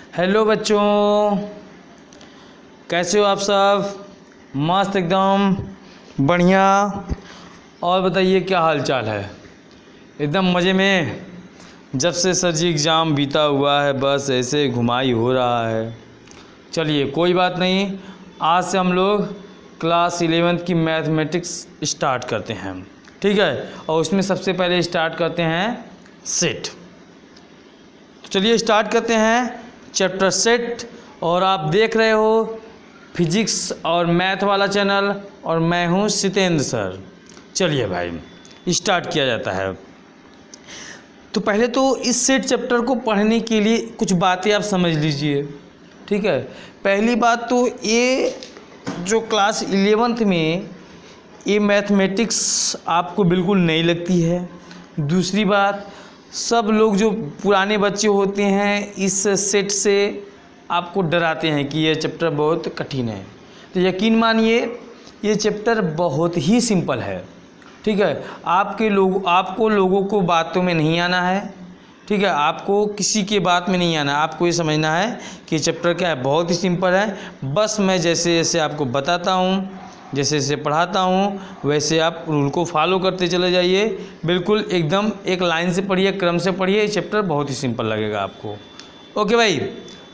Hello बच्चों, कैसे हो आप सब? मस्त एकदम बढ़िया। और बताइए क्या हाल चाल है? एकदम मज़े में। जब से सर जी एग्ज़ाम बीता हुआ है बस ऐसे घुमाई हो रहा है। चलिए कोई बात नहीं, आज से हम लोग क्लास 11th की मैथमेटिक्स स्टार्ट करते हैं, ठीक है। और उसमें सबसे पहले स्टार्ट करते हैं सेट। तो चलिए स्टार्ट करते हैं चैप्टर सेट। और आप देख रहे हो फिजिक्स और मैथ वाला चैनल, और मैं हूँ सितेंद्र सर। चलिए भाई स्टार्ट किया जाता है। तो पहले तो इस सेट चैप्टर को पढ़ने के लिए कुछ बातें आप समझ लीजिए, ठीक है। पहली बात तो ये जो क्लास 11th में ये मैथमेटिक्स आपको बिल्कुल नहीं लगती है। दूसरी बात, सब लोग जो पुराने बच्चे होते हैं इस सेट से आपको डराते हैं कि ये चैप्टर बहुत कठिन है। तो यकीन मानिए ये चैप्टर बहुत ही सिंपल है, ठीक है। आपको लोगों को बातों में नहीं आना है, ठीक है। आपको किसी के बात में नहीं आना है। आपको ये समझना है कि ये चैप्टर क्या है, बहुत ही सिंपल है। बस मैं जैसे जैसे आपको बताता हूँ, जैसे जैसे पढ़ाता हूँ वैसे आप रूल को फॉलो करते चले जाइए। बिल्कुल एकदम एक लाइन से पढ़िए, क्रम से पढ़िए। ये चैप्टर बहुत ही सिंपल लगेगा आपको। ओके भाई,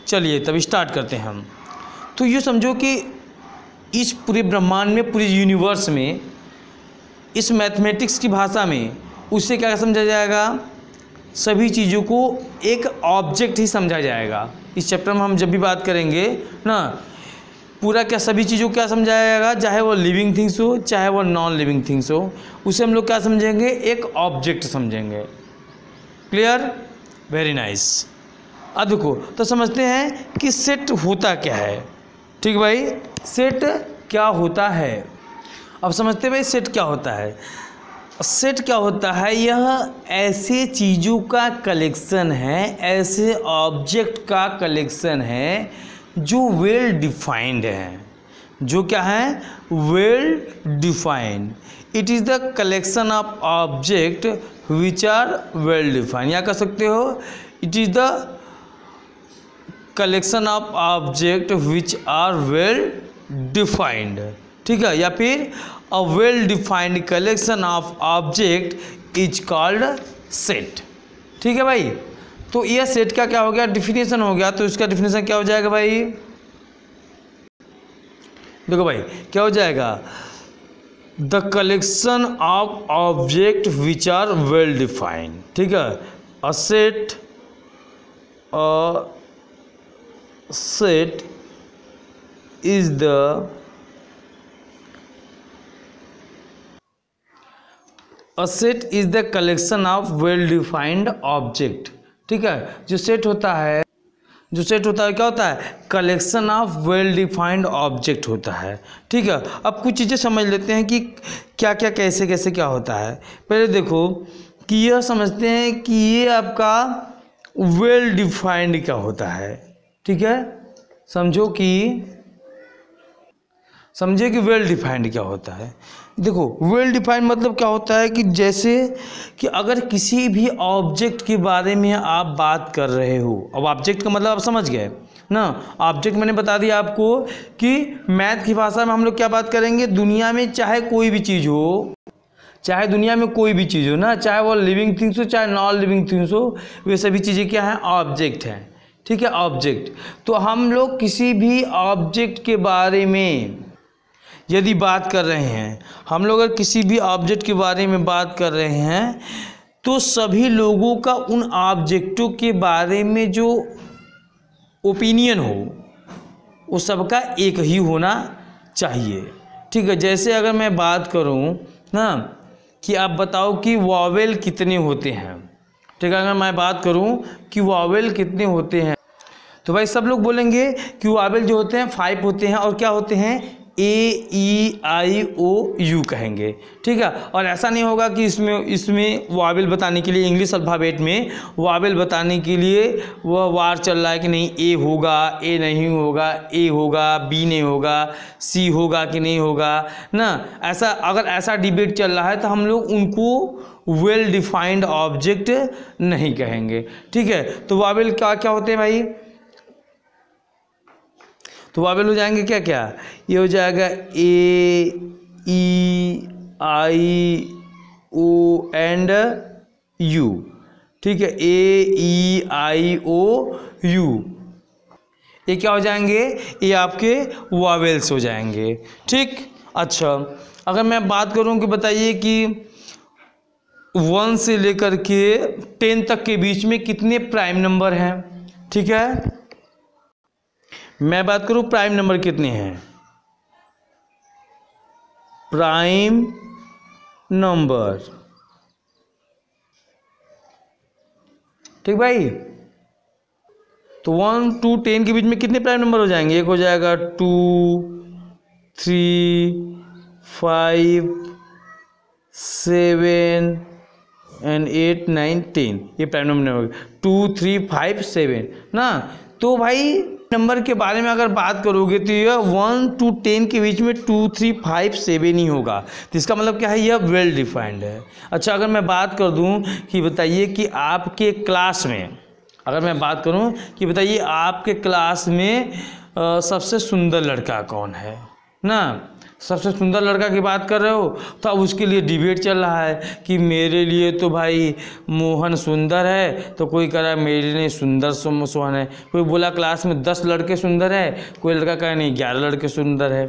चलिए तब स्टार्ट करते हैं हम। तो ये समझो कि इस पूरे ब्रह्मांड में, पूरे यूनिवर्स में, इस मैथमेटिक्स की भाषा में उससे क्या समझा जाएगा, सभी चीज़ों को एक ऑब्जेक्ट ही समझा जाएगा। इस चैप्टर में हम जब भी बात करेंगे ना, पूरा क्या सभी चीज़ों को क्या समझाया जाएगा, चाहे वो लिविंग थिंग्स हो चाहे वो नॉन लिविंग थिंग्स हो, उसे हम लोग क्या समझेंगे, एक ऑब्जेक्ट समझेंगे। क्लियर? Very nice. अब देखो तो समझते हैं कि सेट होता क्या है। ठीक भाई, सेट क्या होता है? अब समझते हैं भाई सेट क्या होता है। सेट क्या होता है? यह ऐसे चीज़ों का कलेक्शन है, ऐसे ऑब्जेक्ट का कलेक्शन है जो वेल डिफाइंड हैं। जो क्या है? Well defined. It is the collection of object which are well defined. या कह सकते हो it is the collection of object which are well defined, ठीक है। या फिर a well defined collection of object is called set, ठीक है भाई। तो यह सेट का क्या हो गया, डिफिनेशन हो गया। तो इसका डिफिनेशन क्या हो जाएगा भाई? देखो भाई क्या हो जाएगा, the collection of object which are well defined, ठीक है। A set is the A set is the collection of well defined object, ठीक है। जो सेट होता है क्या होता है? Collection of well defined object होता है, ठीक है। अब कुछ चीज़ें समझ लेते हैं कि क्या क्या कैसे कैसे क्या होता है। पहले देखो कि यह समझते हैं कि ये आपका वेल डिफाइंड क्या होता है, ठीक है। समझे कि वेल डिफाइंड क्या होता है। देखो वेल डिफाइंड मतलब क्या होता है कि जैसे कि अगर किसी भी ऑब्जेक्ट के बारे में आप बात कर रहे हो, अब ऑब्जेक्ट का मतलब आप समझ गए ना। ऑब्जेक्ट मैंने बता दिया आपको कि मैथ की भाषा में हम लोग क्या बात करेंगे, दुनिया में चाहे कोई भी चीज़ हो, चाहे दुनिया में कोई भी चीज़ हो ना, चाहे वो लिविंग थिंग्स हो चाहे नॉन लिविंग थिंग्स हो, वे सभी चीज़ें क्या हैं, ऑब्जेक्ट हैं, ठीक है। ऑब्जेक्ट। तो हम लोग किसी भी ऑब्जेक्ट के बारे में यदि बात कर रहे हैं, हम लोग अगर किसी भी ऑब्जेक्ट के बारे में बात कर रहे हैं तो सभी लोगों का उन ऑब्जेक्टों के बारे में जो ओपिनियन हो वो सबका एक ही होना चाहिए, ठीक है। जैसे अगर मैं बात करूं ना कि आप बताओ कि वॉवेल कितने होते हैं, ठीक है। अगर मैं बात करूं कि वॉवेल कितने होते हैं तो भाई सब लोग बोलेंगे कि वॉवेल जो होते हैं 5 होते हैं, और क्या होते हैं, AEIOU कहेंगे, ठीक है। और ऐसा नहीं होगा कि इसमें वॉवेल बताने के लिए, इंग्लिश अल्फ़ाबेट में वॉवेल बताने के लिए वह वार चल रहा है कि नहीं ए होगा, ए नहीं होगा, ए होगा, बी नहीं होगा, सी होगा कि नहीं होगा ना। ऐसा अगर ऐसा डिबेट चल रहा है तो हम लोग उनको वेल डिफाइंड ऑब्जेक्ट नहीं कहेंगे, ठीक है। तो वॉवेल क्या क्या होते हैं भाई, तो वावेल हो जाएंगे क्या क्या, ये हो जाएगा ए ई आई ओ एंड यू। ठीक है, ए ई आई ओ यू, ये क्या हो जाएंगे, ये आपके वावेल्स हो जाएंगे। ठीक, अच्छा अगर मैं बात करूं कि बताइए कि 1 से लेकर के 10 तक के बीच में कितने प्राइम नंबर हैं। ठीक है, मैं बात करूं प्राइम नंबर कितने हैं, प्राइम नंबर। ठीक भाई, तो 1 to 10 के बीच में कितने प्राइम नंबर हो जाएंगे, एक हो जाएगा 2 3 5 7 एंड 8 9 10, ये प्राइम नंबर हो गए 2 3 5 7 ना। तो भाई नंबर के बारे में अगर बात करोगे तो यह 1 to 10 के बीच में 2 3 5 7 ही होगा, तो इसका मतलब क्या है, यह वेल डिफाइंड है। अच्छा अगर मैं बात कर दूं कि बताइए कि आपके क्लास में, अगर मैं बात करूं कि बताइए आपके क्लास में सबसे सुंदर लड़का कौन है ना, सबसे सुंदर लड़का की बात कर रहे हो, तो अब उसके लिए डिबेट चल रहा है कि मेरे लिए तो भाई मोहन सुंदर है, तो कोई कह रहा है मेरे लिए सुंदर सोहन है, कोई बोला क्लास में 10 लड़के सुंदर है, कोई लड़का कहा नहीं 11 लड़के सुंदर है।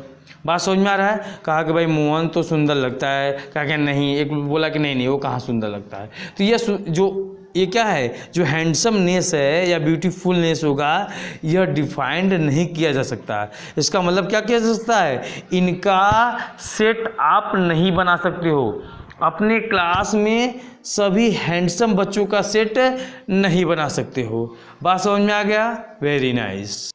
बात समझ में आ रहा है, कहा कि भाई मोहन तो सुंदर लगता है, कहा कि नहीं, एक बोला कि नहीं वो कहाँ सुंदर लगता है। तो ये क्या है, जो हैंडसमनेस है या ब्यूटीफुलनेस होगा, यह डिफाइंड नहीं किया जा सकता। इसका मतलब क्या किया जा सकता है, इनका सेट आप नहीं बना सकते हो, अपने क्लास में सभी हैंडसम बच्चों का सेट नहीं बना सकते हो। बात समझ में आ गया, वेरी नाइस।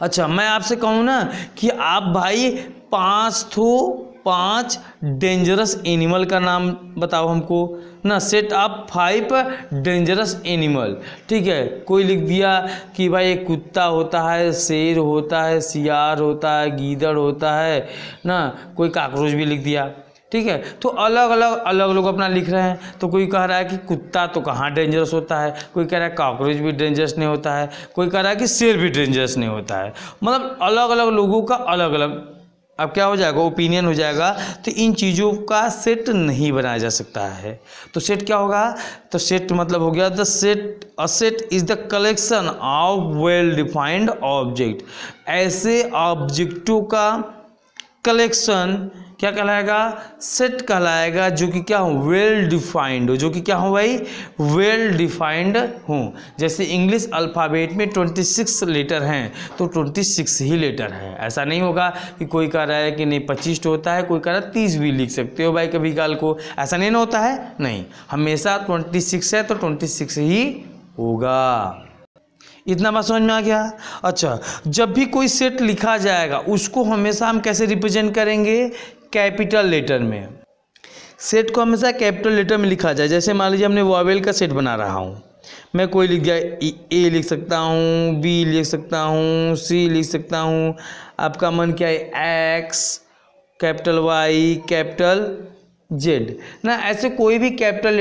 अच्छा मैं आपसे कहूँ ना कि आप भाई 5 डेंजरस एनिमल का नाम बताओ हमको ना, सेट आप 5 डेंजरस एनिमल। ठीक है, कोई लिख दिया कि भाई एक कुत्ता होता है, शेर होता है, सियार होता है, गीदड़ होता है ना, कोई कॉकरोच भी लिख दिया। ठीक है, तो अलग अलग लोग अपना लिख रहे हैं, तो कोई कह रहा है कि कुत्ता तो कहाँ डेंजरस होता है, कोई कह रहा है कॉकरोच भी डेंजरस नहीं होता है, कोई कह रहा है कि शेर भी डेंजरस नहीं होता है। मतलब अलग अलग लोगों का अलग अलग अब क्या हो जाएगा, ओपिनियन हो जाएगा। तो इन चीज़ों का सेट नहीं बनाया जा सकता है। तो सेट क्या होगा, तो सेट मतलब हो गया the set, a set is the collection of well defined object. ऐसे ऑब्जेक्टों का कलेक्शन क्या कहलाएगा, सेट कहलाएगा, जो कि क्या हो, वेल डिफाइंड हो, जो कि क्या हो भाई, वेल डिफाइंड हो। जैसे इंग्लिश अल्फ़ाबेट में 26 लेटर हैं, तो 26 ही लेटर हैं। ऐसा नहीं होगा कि कोई कह रहा है कि नहीं 25 होता है, कोई कह रहा है 30 भी लिख सकते हो भाई कभी काल को, ऐसा नहीं ना होता है, नहीं, हमेशा 26 है तो 26 ही होगा। इतना बात समझ में आ गया। अच्छा जब भी कोई सेट लिखा जाएगा उसको हमेशा हम कैसे रिप्रेजेंट करेंगे, कैपिटल लेटर में। सेट को हमेशा कैपिटल लेटर में लिखा जाए। जैसे मान लीजिए हमने वॉवेल का सेट बना रहा हूँ, मैं कोई लिख दिया, ए लिख सकता हूँ, बी लिख सकता हूँ, सी लिख सकता हूँ, आपका मन क्या है, X, capital Y, capital Z ना, ऐसे कोई भी कैपिटल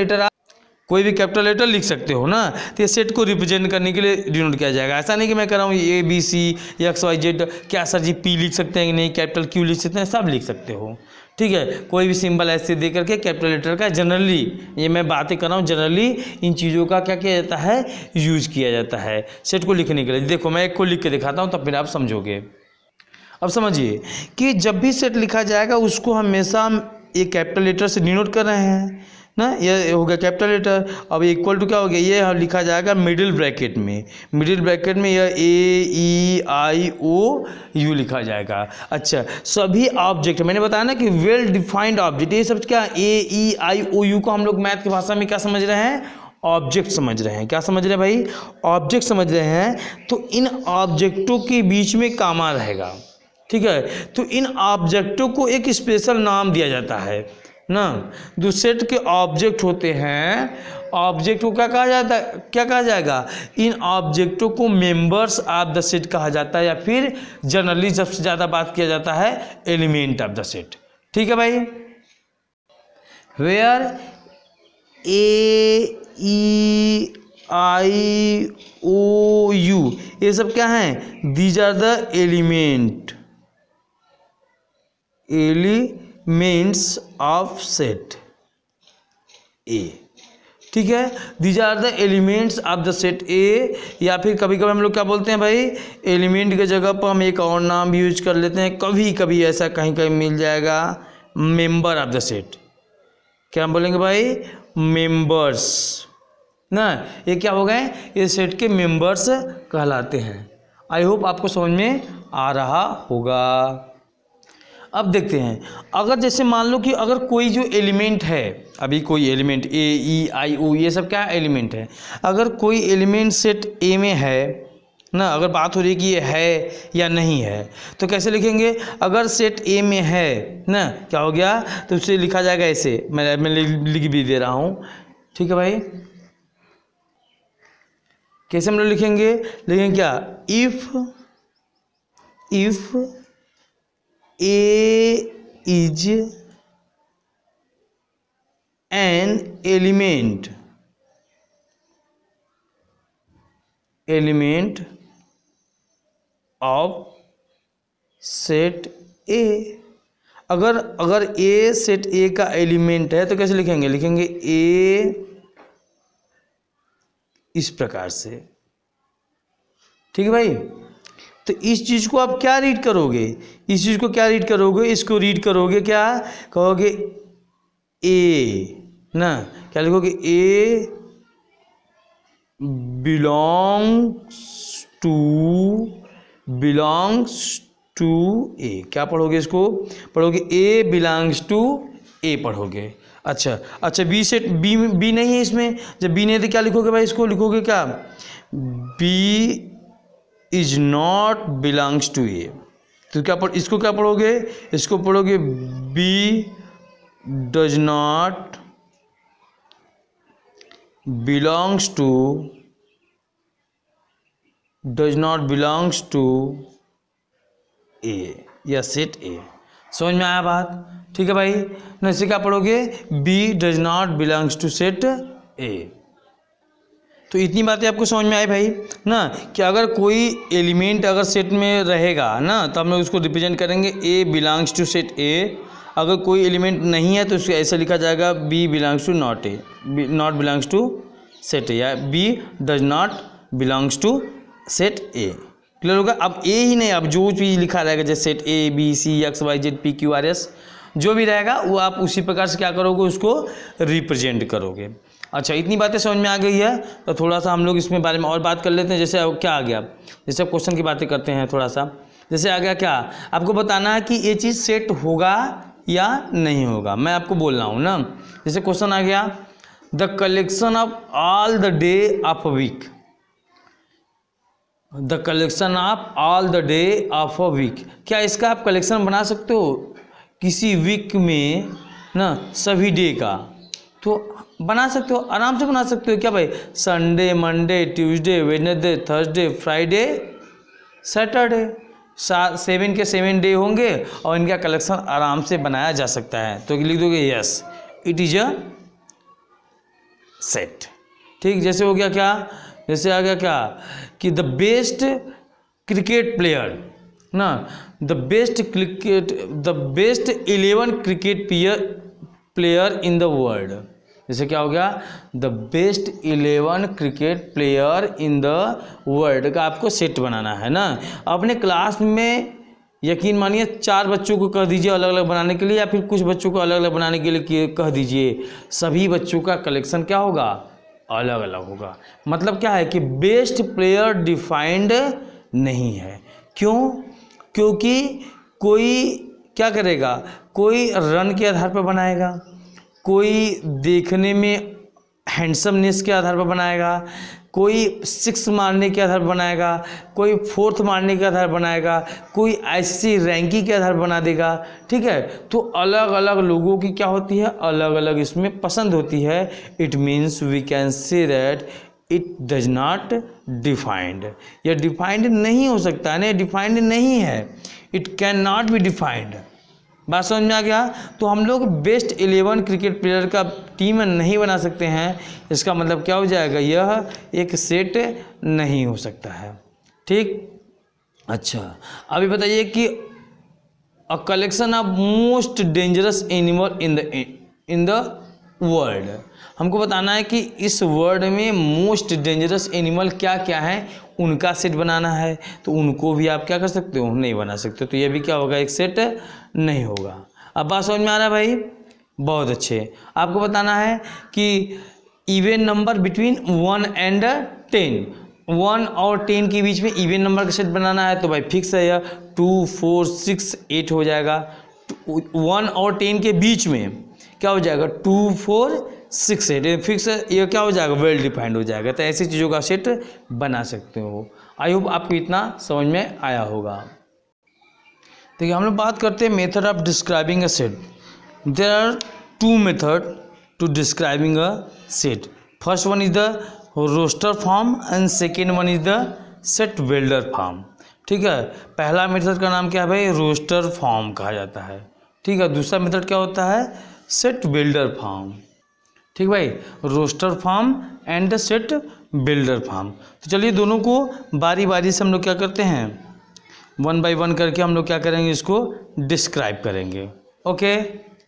लेटर लिख सकते हो ना। तो ये सेट को रिप्रेजेंट करने के लिए डिनोट किया जाएगा। ऐसा नहीं कि मैं कह रहा हूँ A B C X Y Z, क्या सर जी पी लिख सकते हैं कि नहीं, कैपिटल क्यू लिख सकते हैं, सब लिख सकते हो। ठीक है, कोई भी सिंबल ऐसे दे करके कैपिटल लेटर का जनरली, ये मैं बातें कर रहा हूँ, जनरली इन चीज़ों का क्या किया जाता है, यूज किया जाता है सेट को लिखने के लिए। देखो मैं एक को लिख के दिखाता हूँ तब फिर आप समझोगे। अब समझिए कि जब भी सेट लिखा जाएगा उसको हमेशा हम एक कैपिटल लेटर से डिनोट कर रहे हैं ना, ये हो गया कैपिटल लेटर। अब इक्वल टू क्या हो गया, ये लिखा जाएगा मिडिल ब्रैकेट में, मिडिल ब्रैकेट में यह ए ई आई ओ यू लिखा जाएगा। अच्छा सभी ऑब्जेक्ट, मैंने बताया ना कि वेल डिफाइंड ऑब्जेक्ट, ये सब क्या, ए ई आई ओ यू को हम लोग मैथ की भाषा में क्या समझ रहे हैं, ऑब्जेक्ट समझ रहे हैं। क्या समझ रहे हैं भाई, ऑब्जेक्ट समझ रहे हैं। तो इन ऑब्जेक्टों के बीच में कामा रहेगा। ठीक है, तो इन ऑब्जेक्टों को एक स्पेशल नाम दिया जाता है ना। जो सेट के ऑब्जेक्ट होते हैं, ऑब्जेक्ट को क्या कहा जाता है, क्या कहा जाएगा, इन ऑब्जेक्टों को मेंबर्स ऑफ द सेट कहा जाता है, या फिर जनरली सबसे ज़्यादा बात किया जाता है एलिमेंट ऑफ द सेट। ठीक है भाई, where A E I O U, ये सब क्या हैं? These are the elements of set A. ठीक है, these are the elements of the set A. या फिर कभी कभी हम लोग क्या बोलते हैं भाई, एलिमेंट की जगह पर हम एक और नाम भी यूज कर लेते हैं, कभी कभी ऐसा कहीं कहीं मिल जाएगा, मेंबर ऑफ द सेट। क्या बोलेंगे भाई? मेंबर्स ना, ये क्या हो गए? ये सेट के मेंबर्स कहलाते हैं। आई होप आपको समझ में आ रहा होगा। अब देखते हैं, अगर जैसे मान लो कि अगर कोई जो एलिमेंट है, अभी कोई एलिमेंट ए ई आई ओ ये सब क्या एलिमेंट है, अगर कोई एलिमेंट सेट ए में है ना, अगर बात हो रही है कि ये है या नहीं है, तो कैसे लिखेंगे? अगर सेट ए में है ना, क्या हो गया? तो उसे लिखा जाएगा ऐसे, मैं लिख भी दे रहा हूँ। ठीक है भाई, कैसे हम लोग लिखेंगे? लिखेंगे क्या? If A is an element of set A। अगर A सेट A का एलिमेंट है तो कैसे लिखेंगे? लिखेंगे A इस प्रकार से। ठीक है भाई, तो इस चीज़ को आप क्या रीड करोगे? इस चीज़ को क्या रीड करोगे? इसको रीड करोगे क्या? कहोगे ए ना, क्या लिखोगे? ए बिलोंग्स टू ए। क्या पढ़ोगे इसको? पढ़ोगे ए बिलोंग्स टू ए पढ़ोगे। अच्छा बी सेट बी नहीं है इसमें, जब बी नहीं है तो क्या लिखोगे भाई? इसको लिखोगे क्या? B is not belongs to A. तो क्या इसको क्या पढ़ोगे? इसको पढ़ोगे B does not belongs to A या सेट ए। समझ में आया बात? ठीक है भाई ना, इसे क्या पढ़ोगे? B does not belongs to set A. तो इतनी बातें आपको समझ में आई भाई ना, कि अगर कोई एलिमेंट अगर सेट में रहेगा ना, तो हम लोग उसको रिप्रेजेंट करेंगे ए बिलोंग्स टू सेट ए। अगर कोई एलिमेंट नहीं है तो उसको ऐसे लिखा जाएगा B belongs to not belongs to set A, या B does not belongs to set A. Clear होगा? अब ए ही नहीं, अब जो चीज़ लिखा रहेगा जैसे set A B C X Y Z P Q R S जो भी रहेगा वो आप उसी प्रकार से क्या करोगे? उसको रिप्रेजेंट करोगे। अच्छा, इतनी बातें समझ में आ गई है, तो थोड़ा सा हम लोग इसमें बारे में और बात कर लेते हैं। जैसे अब क्या आ गया, जैसे क्वेश्चन की बातें करते हैं थोड़ा सा। जैसे आ गया क्या, आपको बताना है कि ये चीज़ सेट होगा या नहीं होगा। मैं आपको बोल रहा हूँ ना, जैसे क्वेश्चन आ गया, the collection of all the day of a week. The collection of all the day of a week, क्या इसका आप कलेक्शन बना सकते हो किसी वीक में ना, सभी डे का? तो बना सकते हो, आराम से बना सकते हो। क्या भाई? Sunday Monday Tuesday Wednesday Thursday Friday Saturday, 7 के 7 डे होंगे और इनका कलेक्शन आराम से बनाया जा सकता है। तो लिख दोगे yes it is a set. ठीक, जैसे हो गया क्या, जैसे आ गया क्या कि द बेस्ट क्रिकेट प्लेयर ना, the best 11 cricket player in the world. जैसे क्या हो गया, the best 11 cricket player in the world का आपको सेट बनाना है ना। अपने क्लास में यकीन मानिए 4 बच्चों को कह दीजिए अलग अलग बनाने के लिए, या फिर कुछ बच्चों को अलग अलग बनाने के लिए कह दीजिए, सभी बच्चों का कलेक्शन क्या होगा? अलग अलग होगा। मतलब क्या है कि बेस्ट प्लेयर डिफाइंड नहीं है। क्यों? क्योंकि कोई क्या करेगा, कोई रन के आधार पर बनाएगा, कोई देखने में हैंडसमनेस के आधार पर बनाएगा, कोई 6 मारने के आधार पर बनाएगा, कोई 4th मारने के आधार पर बनाएगा, कोई ऐसी रैंकिंग के आधार पर बना देगा। ठीक है, तो अलग अलग लोगों की क्या होती है, अलग अलग इसमें पसंद होती है। It means we can say that it does not defined. यह डिफाइंड नहीं हो सकता है, नहीं डिफाइंड नहीं है, it cannot be defined. बात समझ में आ गया। तो हम लोग बेस्ट 11 क्रिकेट प्लेयर का टीम नहीं बना सकते हैं, इसका मतलब क्या हो जाएगा, यह एक सेट नहीं हो सकता है। ठीक, अच्छा अभी बताइए कि a collection of most dangerous animal in the world, हमको बताना है कि इस वर्ल्ड में मोस्ट डेंजरस एनिमल क्या क्या है, उनका सेट बनाना है। तो उनको भी आप क्या कर सकते हो, नहीं बना सकते, तो ये भी क्या होगा, एक सेट नहीं होगा। अब बात समझ में आ रहा है भाई, बहुत अच्छे। आपको बताना है कि इवन नंबर बिटवीन 1 and 10, 1 और 10 के बीच में इवन नंबर का सेट बनाना है, तो भाई फिक्स है यह 2 4 6 8 हो जाएगा। 1 और 10 के बीच में क्या हो जाएगा, 2 4 6 8 फिक्स है, ये क्या हो जाएगा, वेल डिफाइंड हो जाएगा। तो ऐसी चीज़ों का सेट बना सकते हो। आई होप आपको इतना समझ में आया होगा। देखिए हम लोग बात करते हैं method of describing a set. There are 2 method to describing a set. First one is the roster form and second one is the set builder form. ठीक है, पहला मेथड का नाम क्या है भाई, रोस्टर फॉर्म कहा जाता है। ठीक है, दूसरा मेथड क्या होता है, सेट बिल्डर फॉर्म। ठीक भाई, roster form and set builder form. तो चलिए दोनों को बारी बारी से हम लोग क्या करते हैं, 1 by 1 करके हम लोग क्या करेंगे, इसको डिस्क्राइब करेंगे। ओके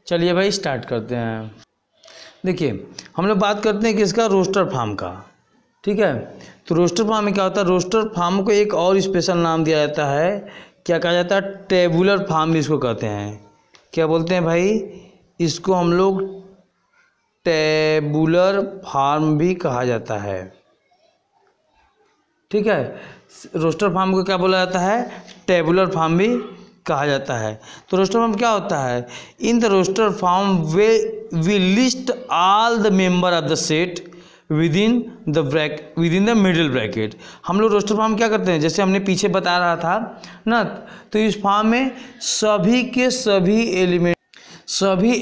चलिए भाई स्टार्ट करते हैं। देखिए हम लोग बात करते हैं कि इसका रोस्टर फार्म का। ठीक है, तो रोस्टर फार्म में क्या होता है, रोस्टर फार्म को एक और स्पेशल नाम दिया जाता है, क्या कहा जाता है, टेबुलर फार्म भी इसको कहते हैं। क्या बोलते हैं भाई, इसको हम लोग टेबुलर फार्म भी कहा जाता है। ठीक है, रोस्टर फार्म को क्या बोला जाता है, टेबुलर फार्म भी कहा जाता है। तो रोस्टर फार्म क्या होता है, in the roster form we list all the member of the set within the middle bracket. हम लोग रोस्टर फार्म क्या करते हैं, जैसे हमने पीछे बता रहा था ना, तो इस फार्म में सभी के सभी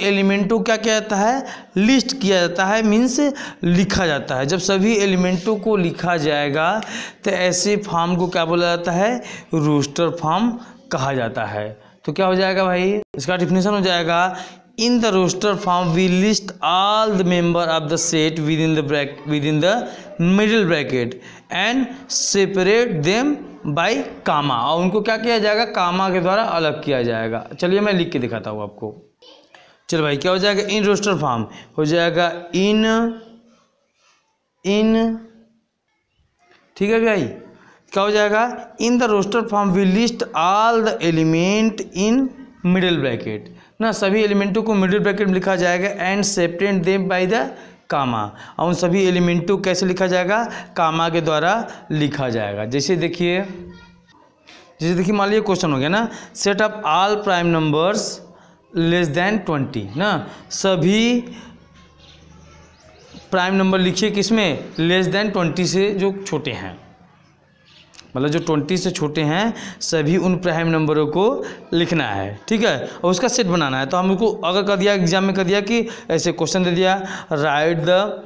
एलिमेंटों क्या किया जाता है, लिस्ट किया जाता है, मीन्स लिखा जाता है। जब सभी एलिमेंटों को लिखा जाएगा तो ऐसे फार्म को क्या बोला जाता है, रोस्टर फार्म कहा जाता है। तो क्या हो जाएगा भाई, इसका डिफिनेशन हो जाएगा, in the roster form we list all the member of the set within the middle bracket and separate them by comma. और उनको क्या किया जाएगा, कामा के द्वारा अलग किया जाएगा। चलिए मैं लिख के दिखाता हूँ आपको। चलो भाई क्या हो जाएगा, इन रोस्टर फार्म हो जाएगा इन, ठीक है भाई, क्या हो जाएगा, in the roster form we list all the element in middle bracket ना, सभी एलिमेंटों को मिडिल ब्रैकेट में लिखा जाएगा and separate them by the comma. और उन सभी एलिमेंटों को कैसे लिखा जाएगा, कामा के द्वारा लिखा जाएगा। जैसे देखिए मान लीजिए क्वेश्चन हो गया ना, set of all prime numbers less than 20 ना, सभी प्राइम नंबर लिखिए किसमें, लेस देन 20 से जो छोटे हैं, मतलब जो 20 से छोटे हैं सभी उन प्राइम नंबरों को लिखना है। ठीक है, और उसका सेट बनाना है। तो हमको अगर कर दिया एग्जाम में, कर दिया कि ऐसे क्वेश्चन दे दिया, write the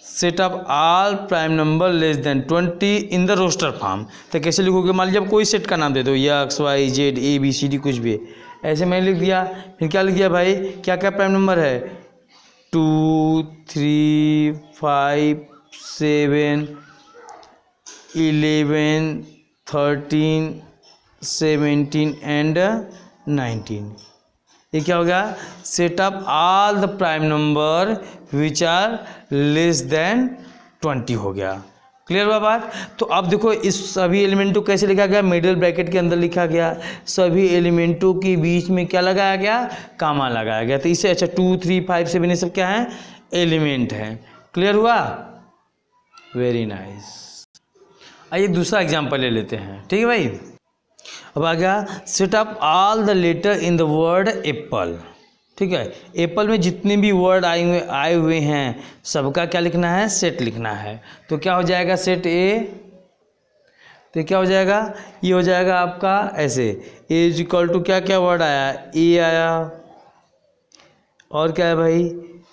set of all prime number less than 20 in the roster form. तो कैसे लिखोगे, मान लीजिए आप कोई सेट का नाम दे दो, X Y Z ABCD कुछ भी, ऐसे मैंने लिख दिया। फिर क्या लिख दिया भाई, क्या क्या प्राइम नंबर है, 2 3 5 7 11 13 17 एंड 19। ये क्या हो गया, set of all the prime number which are less than 20 हो गया। क्लियर हुआ बात। तो अब देखो इस सभी एलिमेंटों कैसे लिखा गया, मिडिल ब्रैकेट के अंदर लिखा गया, सभी एलिमेंटों के बीच में क्या लगाया गया, कामा लगाया गया। तो इससे अच्छा 2 3 5 7 ये सब क्या है, एलिमेंट है। क्लियर हुआ, वेरी नाइस। आइए दूसरा एग्जाम्पल ले लेते हैं। ठीक है भाई, अब आ गया set of all the letter in the word apple. ठीक है, एप्पल में जितने भी वर्ड आए हुए हैं सबका क्या लिखना है, सेट लिखना है। तो क्या हो जाएगा, सेट ए, तो क्या हो जाएगा, ये हो जाएगा आपका ऐसे, ए इज इक्वल टू क्या क्या वर्ड आया, ए आया, और क्या है भाई,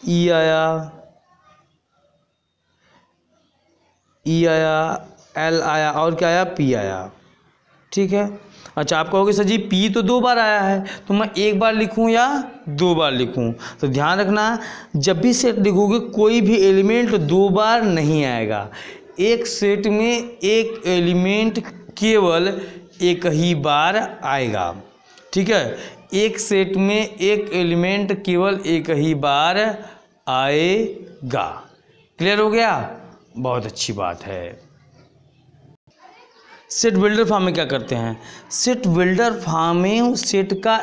ई आया, एल आया, और क्या आया, पी आया। ठीक है। अच्छा, आप कहोगे सर जी पी तो 2 बार आया है, तो मैं 1 बार लिखूं या 2 बार लिखूं? तो ध्यान रखना, जब भी सेट लिखोगे कोई भी एलिमेंट 2 बार नहीं आएगा। एक सेट में एक एलिमेंट केवल एक ही बार आएगा, ठीक है। एक सेट में एक एलिमेंट केवल एक ही बार आएगा। क्लियर हो गया? बहुत अच्छी बात है। सेट बिल्डर फॉर्म में क्या करते हैं? सेट बिल्डर फॉर्म में उस सेट का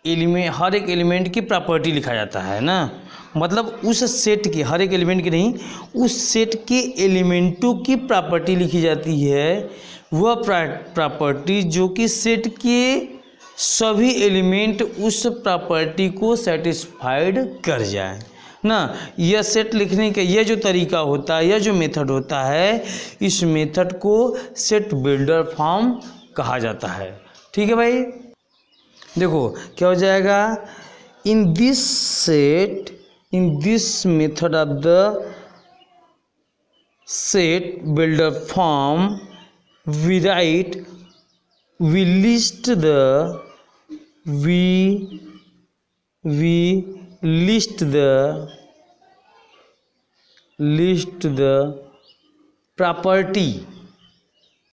एलिमेंट, हर एक एलिमेंट की प्रॉपर्टी लिखा जाता है ना, मतलब उस सेट की, हर एक एलिमेंट की नहीं, उस सेट के एलिमेंटों की प्रॉपर्टी लिखी जाती है। वह प्रॉपर्टी जो कि सेट के सभी एलिमेंट उस प्रॉपर्टी को सेटिस्फाइड कर जाए ना। यह सेट लिखने का यह जो तरीका होता है, यह जो मेथड होता है, इस मेथड को सेट बिल्डर फॉर्म कहा जाता है। ठीक है भाई, देखो क्या हो जाएगा, in this set, in this method of the set builder form we write, we list the property